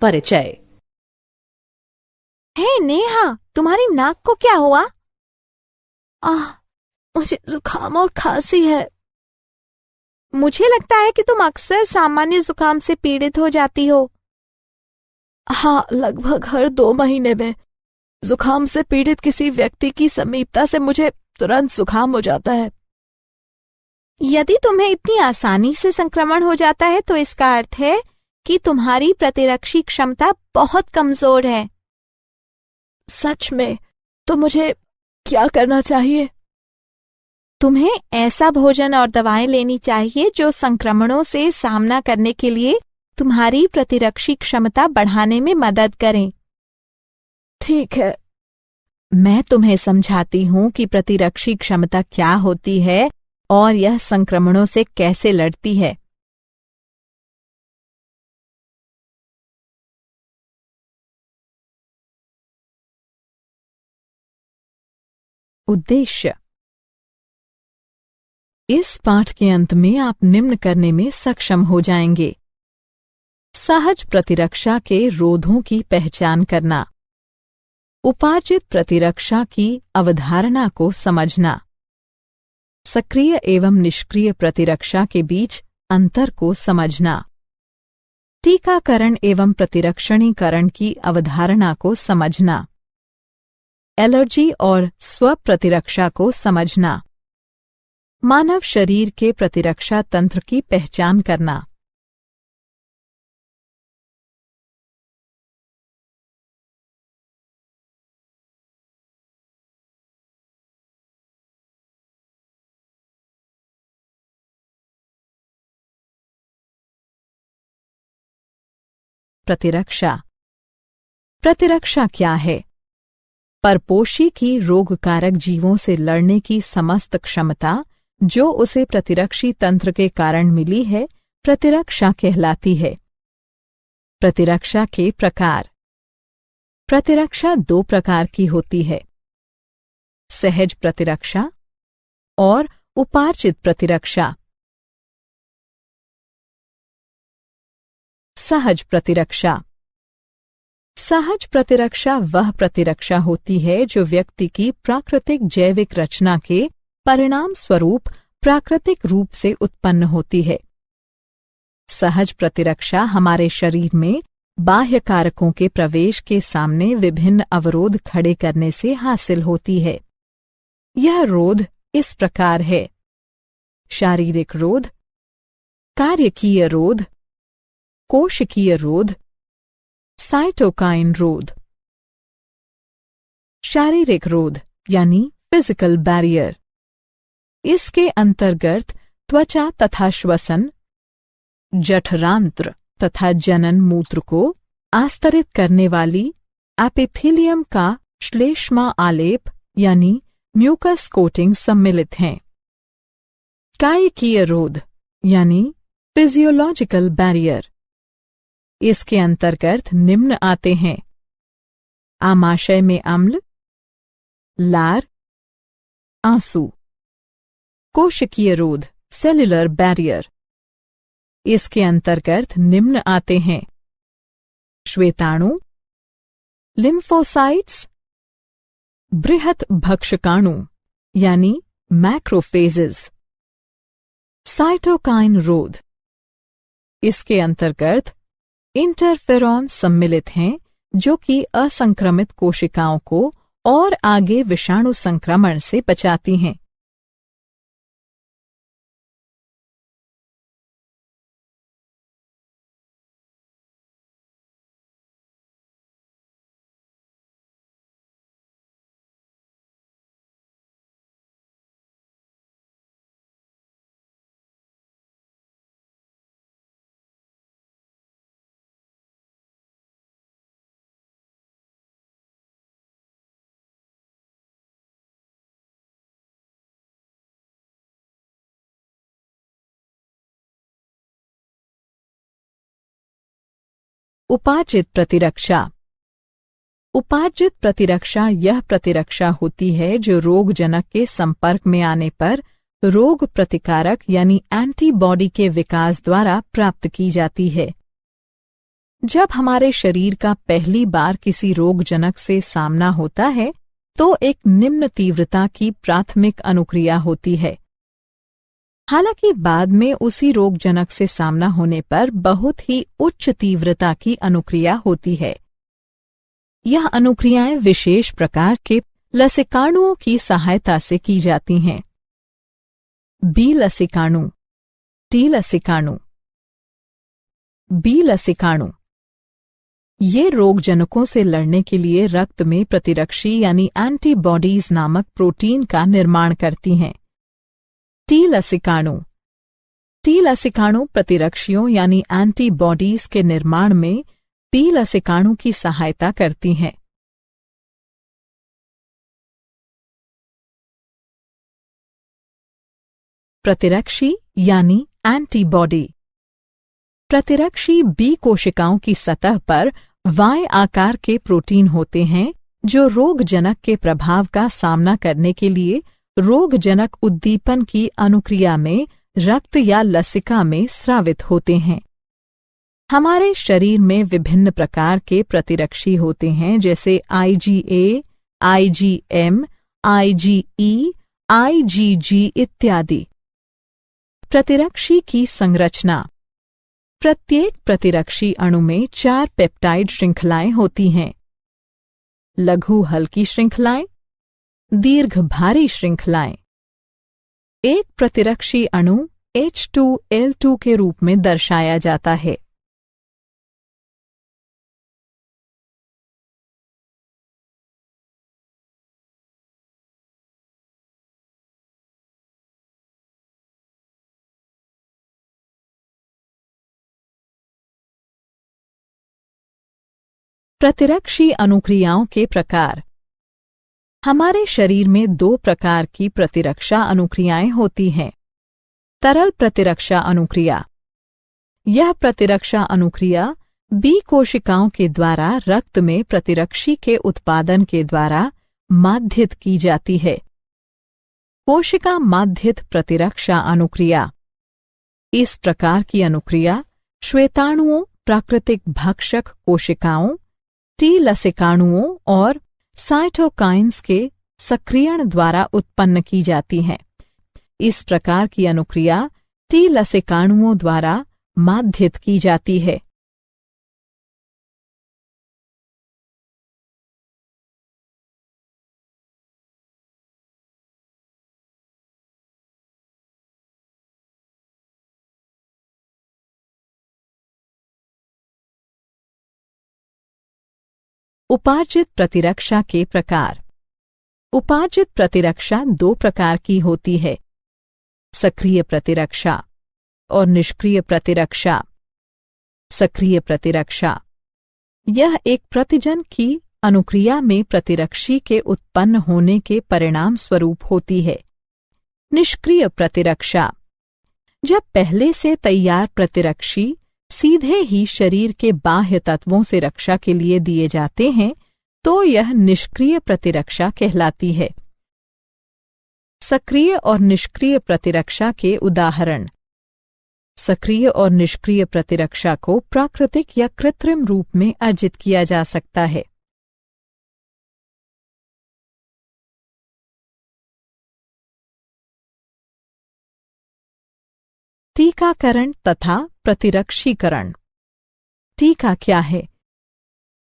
परिचय। हे नेहा, तुम्हारी नाक को क्या हुआ? मुझे जुकाम और खांसी है। मुझे लगता है कि तुम अक्सर सामान्य जुकाम से पीड़ित हो जाती हो। हाँ, लगभग हर 2 महीने में जुकाम से पीड़ित किसी व्यक्ति की समीपता से मुझे तुरंत जुकाम हो जाता है। यदि तुम्हें इतनी आसानी से संक्रमण हो जाता है तो इसका अर्थ है कि तुम्हारी प्रतिरक्षी क्षमता बहुत कमजोर है। सच में? तो मुझे क्या करना चाहिए? तुम्हें ऐसा भोजन और दवाएं लेनी चाहिए जो संक्रमणों से सामना करने के लिए तुम्हारी प्रतिरक्षी क्षमता बढ़ाने में मदद करें। ठीक है। मैं तुम्हें समझाती हूं कि प्रतिरक्षी क्षमता क्या होती है और यह संक्रमणों से कैसे लड़ती है। उद्देश्य। इस पाठ के अंत में आप निम्न करने में सक्षम हो जाएंगे। सहज प्रतिरक्षा के रोधों की पहचान करना, उपार्जित प्रतिरक्षा की अवधारणा को समझना, सक्रिय एवं निष्क्रिय प्रतिरक्षा के बीच अंतर को समझना, टीकाकरण एवं प्रतिरक्षणीकरण की अवधारणा को समझना, एलर्जी और स्वप्रतिरक्षा को समझना, मानव शरीर के प्रतिरक्षा तंत्र की पहचान करना। प्रतिरक्षा। प्रतिरक्षा क्या है? परपोषी की रोगकारक जीवों से लड़ने की समस्त क्षमता जो उसे प्रतिरक्षी तंत्र के कारण मिली है, प्रतिरक्षा कहलाती है। प्रतिरक्षा के प्रकार। प्रतिरक्षा 2 प्रकार की होती है, सहज प्रतिरक्षा और उपार्जित प्रतिरक्षा। सहज प्रतिरक्षा। सहज प्रतिरक्षा वह प्रतिरक्षा होती है जो व्यक्ति की प्राकृतिक जैविक रचना के परिणाम स्वरूप प्राकृतिक रूप से उत्पन्न होती है। सहज प्रतिरक्षा हमारे शरीर में बाह्य कारकों के प्रवेश के सामने विभिन्न अवरोध खड़े करने से हासिल होती है। यह रोध इस प्रकार है: शारीरिक रोध, कार्यकीय रोध, कोशिकीय रोध, साइटोकाइन रोध। शारीरिक रोध यानी फिजिकल बैरियर। इसके अंतर्गत त्वचा तथा श्वसन, जठरांत्र तथा जनन मूत्र को आस्तरित करने वाली एपिथेलियम का श्लेष्मा आलेप यानी म्यूकस कोटिंग सम्मिलित हैं। कायिकीय रोध यानी फिजियोलॉजिकल बैरियर। इसके अंतर्गत निम्न आते हैं: आमाशय में अम्ल, लार, आंसू। कोशिकीय रोध सेल्युलर बैरियर। इसके अंतर्गत निम्न आते हैं: श्वेताणु, लिम्फोसाइट्स, बृहत भक्षकाणु यानी मैक्रोफेजेस। साइटोकाइन रोध। इसके अंतर्गत इंटरफेरॉन सम्मिलित हैं जो कि असंक्रमित कोशिकाओं को और आगे विषाणु संक्रमण से बचाती हैं। उपार्जित प्रतिरक्षा। उपार्जित प्रतिरक्षा यह प्रतिरक्षा होती है जो रोगजनक के संपर्क में आने पर रोग प्रतिकारक यानी एंटीबॉडी के विकास द्वारा प्राप्त की जाती है। जब हमारे शरीर का पहली बार किसी रोगजनक से सामना होता है तो एक निम्न तीव्रता की प्राथमिक अनुक्रिया होती है। हालांकि बाद में उसी रोगजनक से सामना होने पर बहुत ही उच्च तीव्रता की अनुक्रिया होती है। यह अनुक्रियाएं विशेष प्रकार के लसिकाणुओं की सहायता से की जाती हैं। बी लसिकाणु, टी लसिकाणु, बी लसिकाणु ये रोगजनकों से लड़ने के लिए रक्त में प्रतिरक्षी यानी एंटीबॉडीज नामक प्रोटीन का निर्माण करती हैं। टी लसिकाणु, टी लसिकाणु प्रतिरक्षियों यानी एंटीबॉडीज के निर्माण में बी लसिकाणु की सहायता करती हैं। प्रतिरक्षी यानी एंटीबॉडी। प्रतिरक्षी बी कोशिकाओं की सतह पर वाय आकार के प्रोटीन होते हैं जो रोगजनक के प्रभाव का सामना करने के लिए रोगजनक उद्दीपन की अनुक्रिया में रक्त या लसिका में स्रावित होते हैं। हमारे शरीर में विभिन्न प्रकार के प्रतिरक्षी होते हैं जैसे IgA, IgM, IgE, IgG इत्यादि। प्रतिरक्षी की संरचना। प्रत्येक प्रतिरक्षी अणु में 4 पेप्टाइड श्रृंखलाएं होती हैं। लघु हल्की श्रृंखलाएं, दीर्घ भारी श्रृंखलाएं। एक प्रतिरक्षी अणु H2L2 के रूप में दर्शाया जाता है। प्रतिरक्षी अनुक्रियाओं के प्रकार। हमारे शरीर में 2 प्रकार की प्रतिरक्षा अनुक्रियाएं होती हैं। तरल प्रतिरक्षा अनुक्रिया। यह प्रतिरक्षा अनुक्रिया बी कोशिकाओं के द्वारा रक्त में प्रतिरक्षी के उत्पादन के द्वारा माध्यित की जाती है। कोशिका माध्यित प्रतिरक्षा अनुक्रिया। इस प्रकार की अनुक्रिया श्वेताणुओं, प्राकृतिक भक्षक कोशिकाओं, टी लसिकाणुओं और साइटोकाइन्स के सक्रियण द्वारा उत्पन्न की जाती है। इस प्रकार की अनुक्रिया टी लसिकाणुओं द्वारा माध्यित की जाती है। उपार्जित प्रतिरक्षा के प्रकार। उपार्जित प्रतिरक्षा 2 प्रकार की होती है, सक्रिय प्रतिरक्षा और निष्क्रिय प्रतिरक्षा। सक्रिय प्रतिरक्षा यह एक प्रतिजन की अनुक्रिया में प्रतिरक्षी के उत्पन्न होने के परिणाम स्वरूप होती है। निष्क्रिय प्रतिरक्षा जब पहले से तैयार प्रतिरक्षी सीधे ही शरीर के बाह्य तत्वों से रक्षा के लिए दिए जाते हैं तो यह निष्क्रिय प्रतिरक्षा कहलाती है। सक्रिय और निष्क्रिय प्रतिरक्षा के उदाहरण। सक्रिय और निष्क्रिय प्रतिरक्षा को प्राकृतिक या कृत्रिम रूप में अर्जित किया जा सकता है। टीकाकरण तथा प्रतिरक्षीकरण। टीका क्या है?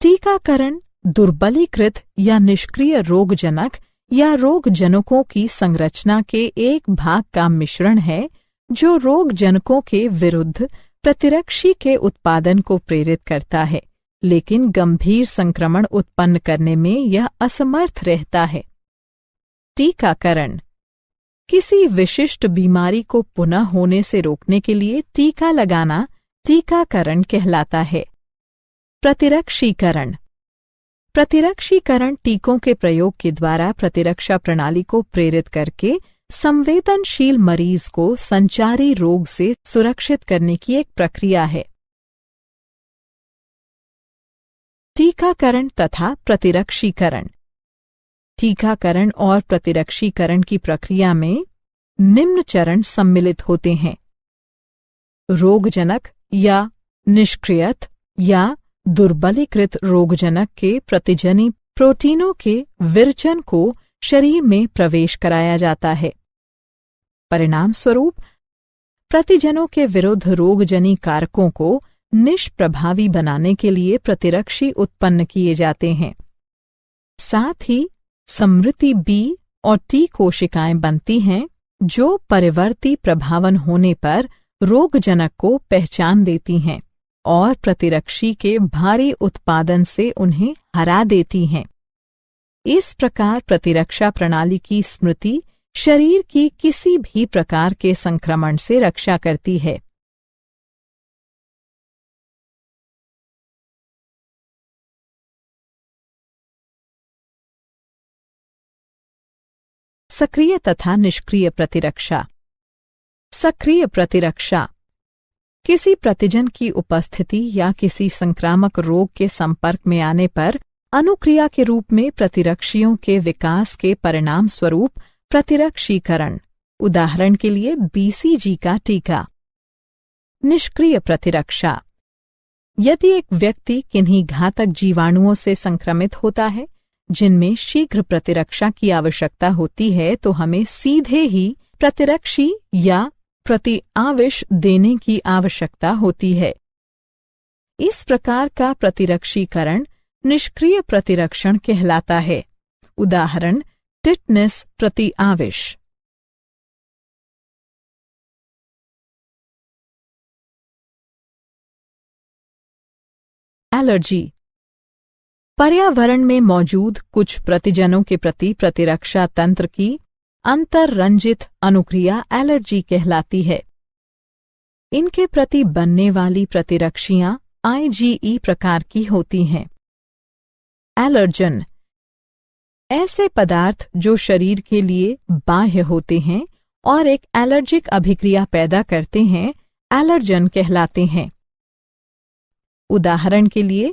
टीकाकरण दुर्बलीकृत या निष्क्रिय रोगजनक या रोगजनकों की संरचना के एक भाग का मिश्रण है जो रोगजनकों के विरुद्ध प्रतिरक्षी के उत्पादन को प्रेरित करता है, लेकिन गंभीर संक्रमण उत्पन्न करने में यह असमर्थ रहता है। टीकाकरण किसी विशिष्ट बीमारी को पुनः होने से रोकने के लिए टीका लगाना टीकाकरण कहलाता है। प्रतिरक्षीकरण प्रतिरक्षीकरण टीकों के प्रयोग के द्वारा प्रतिरक्षा प्रणाली को प्रेरित करके संवेदनशील मरीज को संचारी रोग से सुरक्षित करने की एक प्रक्रिया है। टीकाकरण तथा प्रतिरक्षीकरण। टीकाकरण और प्रतिरक्षीकरण की प्रक्रिया में निम्न चरण सम्मिलित होते हैं। रोगजनक या निष्क्रियत या दुर्बलीकृत रोगजनक के प्रतिजनी प्रोटीनों के विरचन को शरीर में प्रवेश कराया जाता है। परिणाम स्वरूप प्रतिजनों के विरुद्ध रोगजनी कारकों को निष्प्रभावी बनाने के लिए प्रतिरक्षी उत्पन्न किए जाते हैं। साथ ही समृद्धि बी और टी कोशिकाएं बनती हैं जो परिवर्ती प्रभावन होने पर रोगजनक को पहचान देती हैं और प्रतिरक्षी के भारी उत्पादन से उन्हें हरा देती हैं। इस प्रकार प्रतिरक्षा प्रणाली की स्मृति शरीर की किसी भी प्रकार के संक्रमण से रक्षा करती है। सक्रिय तथा निष्क्रिय प्रतिरक्षा। सक्रिय प्रतिरक्षा किसी प्रतिजन की उपस्थिति या किसी संक्रामक रोग के संपर्क में आने पर अनुक्रिया के रूप में प्रतिरक्षियों के विकास के परिणाम स्वरूप प्रतिरक्षीकरण, उदाहरण के लिए बीसीजी का टीका। निष्क्रिय प्रतिरक्षा यदि एक व्यक्ति किन्हीं घातक जीवाणुओं से संक्रमित होता है जिनमें शीघ्र प्रतिरक्षा की आवश्यकता होती है तो हमें सीधे ही प्रतिरक्षी या प्रतिआविश देने की आवश्यकता होती है। इस प्रकार का प्रतिरक्षीकरण निष्क्रिय प्रतिरक्षण कहलाता है। उदाहरण टिटनेस प्रतिआविश। एलर्जी पर्यावरण में मौजूद कुछ प्रतिजनों के प्रति प्रतिरक्षा तंत्र की अंतर्रंजित अनुक्रिया एलर्जी कहलाती है। इनके प्रति बनने वाली प्रतिरक्षियां IgE प्रकार की होती हैं। एलर्जन ऐसे पदार्थ जो शरीर के लिए बाह्य होते हैं और एक एलर्जिक अभिक्रिया पैदा करते हैं, एलर्जन कहलाते हैं। उदाहरण के लिए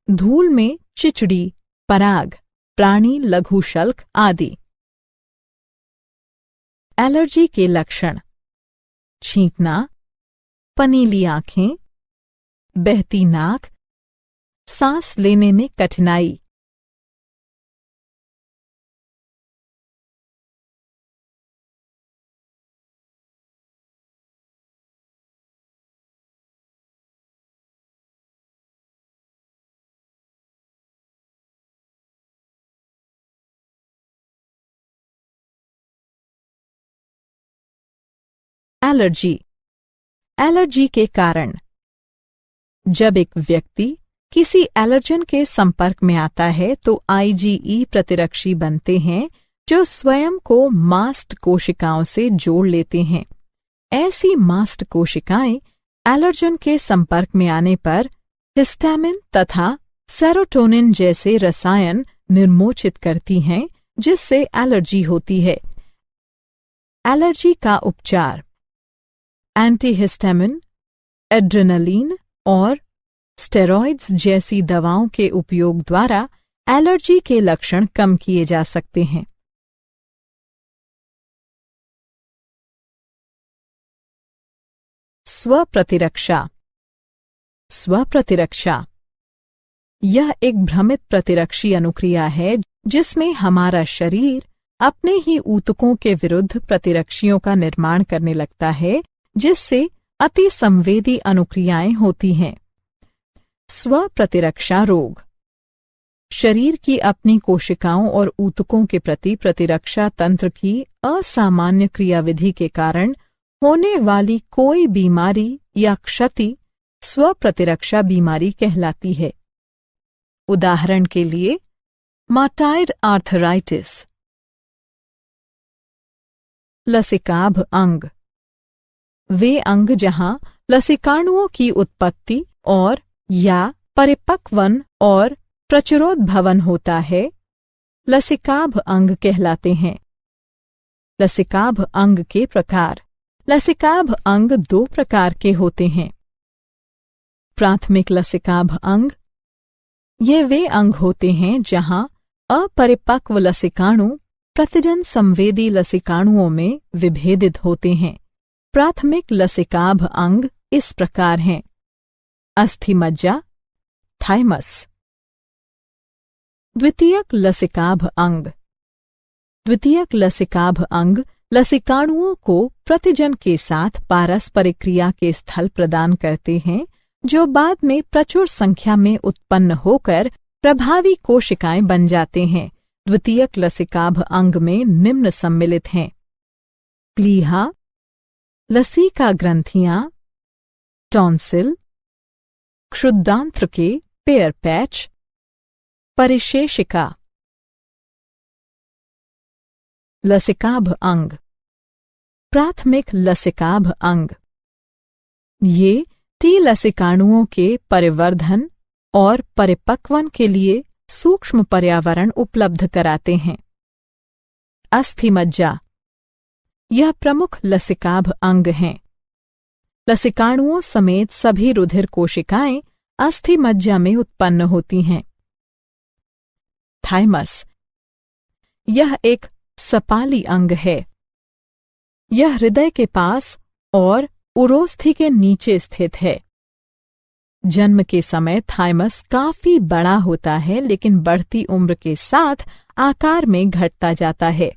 धूल में चिचड़ी, पराग, प्राणी लघुशल्क आदि। एलर्जी के लक्षण छींकना, पनीली आंखें, बहती नाक, सांस लेने में कठिनाई। एलर्जी के कारण जब एक व्यक्ति किसी एलर्जन के संपर्क में आता है तो IgE प्रतिरक्षी बनते हैं जो स्वयं को मास्ट कोशिकाओं से जोड़ लेते हैं। ऐसी मास्ट कोशिकाएं एलर्जन के संपर्क में आने पर हिस्टामिन तथा सेरोटोनिन जैसे रसायन निर्मोचित करती हैं जिससे एलर्जी होती है। एलर्जी का उपचार एंटीहिस्टामिन, एड्रेनलिन और स्टेरॉइड्स जैसी दवाओं के उपयोग द्वारा एलर्जी के लक्षण कम किए जा सकते हैं। स्वप्रतिरक्षा। स्वप्रतिरक्षा यह एक भ्रमित प्रतिरक्षी अनुक्रिया है जिसमें हमारा शरीर अपने ही ऊतकों के विरुद्ध प्रतिरक्षियों का निर्माण करने लगता है जिससे अति संवेदी अनुक्रियाएं होती हैं। स्वप्रतिरक्षा रोग शरीर की अपनी कोशिकाओं और ऊतकों के प्रति प्रतिरक्षा तंत्र की असामान्य क्रियाविधि के कारण होने वाली कोई बीमारी या क्षति स्वप्रतिरक्षा बीमारी कहलाती है। उदाहरण के लिए माटाइड आर्थराइटिस। लसिकाभ अंग वे अंग जहां लसिकाणुओं की उत्पत्ति और या परिपक्वन और प्रचुरोद्भवन होता है, लसिकाभ अंग कहलाते हैं। लसिकाभ अंग के प्रकार। लसिकाभ अंग 2 प्रकार के होते हैं। प्राथमिक लसिकाभ अंग ये वे अंग होते हैं जहां अपरिपक्व लसिकाणु प्रतिजन संवेदी लसिकाणुओं में विभेदित होते हैं। प्राथमिक लसिकाभ अंग इस प्रकार हैं: अस्थिमज्जा, थाइमस। द्वितीयक लसिकाभ अंग। द्वितीयक लसिकाभ अंग लसिकाणुओं को प्रतिजन के साथ पारस्परिक क्रिया के स्थल प्रदान करते हैं, जो बाद में प्रचुर संख्या में उत्पन्न होकर प्रभावी कोशिकाएं बन जाते हैं। द्वितीयक लसिकाभ अंग में निम्न सम्मिलित हैं: प्लीहा, लसिका ग्रंथियां, टॉन्सिल, क्षुद्रांत्र के पेयर पैच, परिशेषिका। लसिकाभ अंग। प्राथमिक लसिकाभ अंग। ये टी लसिकाणुओं के परिवर्धन और परिपक्वन के लिए सूक्ष्म पर्यावरण उपलब्ध कराते हैं। अस्थिमज्जा। यह प्रमुख लसिकाभ अंग हैं। लसिकाणुओं समेत सभी रुधिर कोशिकाएं अस्थिमज्जा में उत्पन्न होती हैं। थाइमस। यह एक सपाली अंग है। यह हृदय के पास और उरोस्थि के नीचे स्थित है। जन्म के समय थाइमस काफी बड़ा होता है, लेकिन बढ़ती उम्र के साथ आकार में घटता जाता है।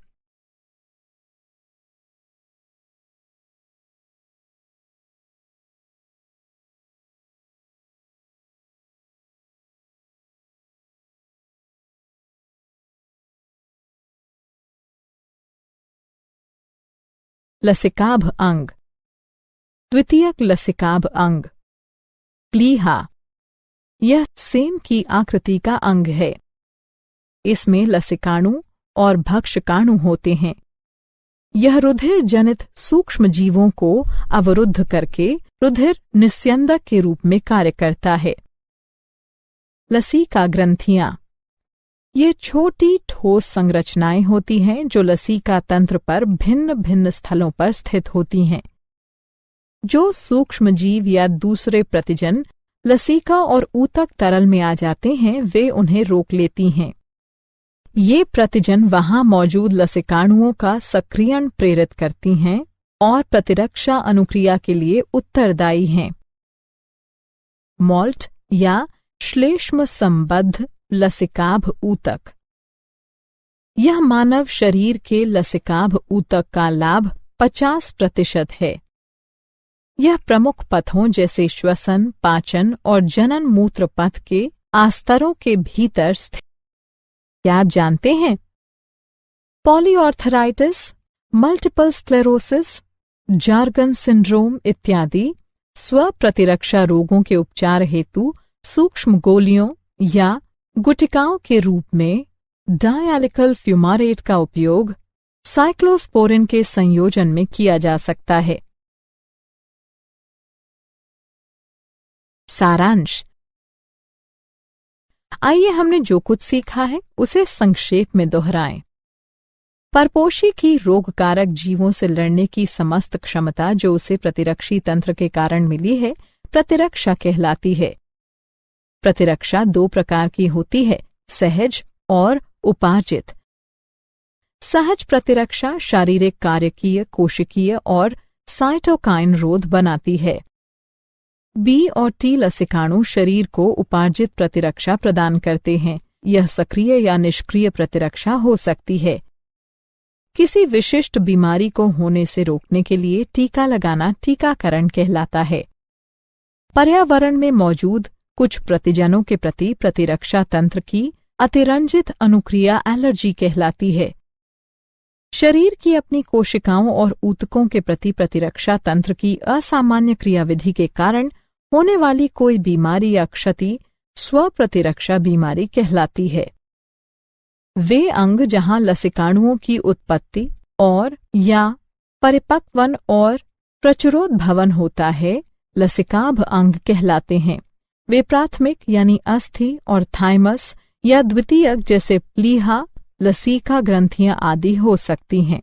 लसिकाभ अंग। द्वितीयक लसिकाभ अंग। प्लीहा। यह सेन की आकृति का अंग है। इसमें लसिकाणु और भक्षकाणु होते हैं। यह रुधिर जनित सूक्ष्म जीवों को अवरुद्ध करके रुधिर निस्यंदक के रूप में कार्य करता है। लसिका ग्रंथियां। ये छोटी ठोस संरचनाएं होती हैं जो लसिका तंत्र पर भिन्न भिन्न स्थलों पर स्थित होती हैं। जो सूक्ष्म जीव या दूसरे प्रतिजन लसिका और ऊतक तरल में आ जाते हैं, वे उन्हें रोक लेती हैं। ये प्रतिजन वहां मौजूद लसिकाणुओं का सक्रियण प्रेरित करती हैं और प्रतिरक्षा अनुक्रिया के लिए उत्तरदायी हैं। मॉल्ट या श्लेष्म संबद्ध लसिकाभ ऊतक। यह मानव शरीर के लसिकाभ ऊतक का लाभ 50% है। यह प्रमुख पथों जैसे श्वसन, पाचन और जनन मूत्र पथ के आस्तरों के भीतर स्थित। क्या आप जानते हैं? पॉलीऑर्थराइटिस, मल्टीपल स्क्लेरोसिस, जार्गन सिंड्रोम इत्यादि स्वप्रतिरक्षा रोगों के उपचार हेतु सूक्ष्म गोलियों या गुटिकाओं के रूप में डायलिकल फ्यूमारेट का उपयोग साइक्लोस्पोरिन के संयोजन में किया जा सकता है। सारांश। आइए हमने जो कुछ सीखा है उसे संक्षेप में दोहराएं। परपोषी की रोगकारक जीवों से लड़ने की समस्त क्षमता जो उसे प्रतिरक्षी तंत्र के कारण मिली है, प्रतिरक्षा कहलाती है। प्रतिरक्षा 2 प्रकार की होती है, सहज और उपार्जित। सहज प्रतिरक्षा शारीरिक, कार्यकीय, कोशिकीय और साइटोकाइन रोध बनाती है। बी और टी लसिकाणु शरीर को उपार्जित प्रतिरक्षा प्रदान करते हैं। यह सक्रिय या निष्क्रिय प्रतिरक्षा हो सकती है। किसी विशिष्ट बीमारी को होने से रोकने के लिए टीका लगाना टीकाकरण कहलाता है। पर्यावरण में मौजूद कुछ प्रतिजनों के प्रति प्रतिरक्षा तंत्र की अतिरंजित अनुक्रिया एलर्जी कहलाती है। शरीर की अपनी कोशिकाओं और ऊतकों के प्रति प्रतिरक्षा तंत्र की असामान्य क्रियाविधि के कारण होने वाली कोई बीमारी या क्षति स्वप्रतिरक्षा बीमारी कहलाती है। वे अंग जहां लसिकाणुओं की उत्पत्ति और या परिपक्वन और प्रचुरोद्भवन होता है, लसिकाभ अंग कहलाते हैं। वे प्राथमिक यानी अस्थि और थाइमस या द्वितीयक जैसे प्लीहा, लसिका ग्रंथियां आदि हो सकती हैं।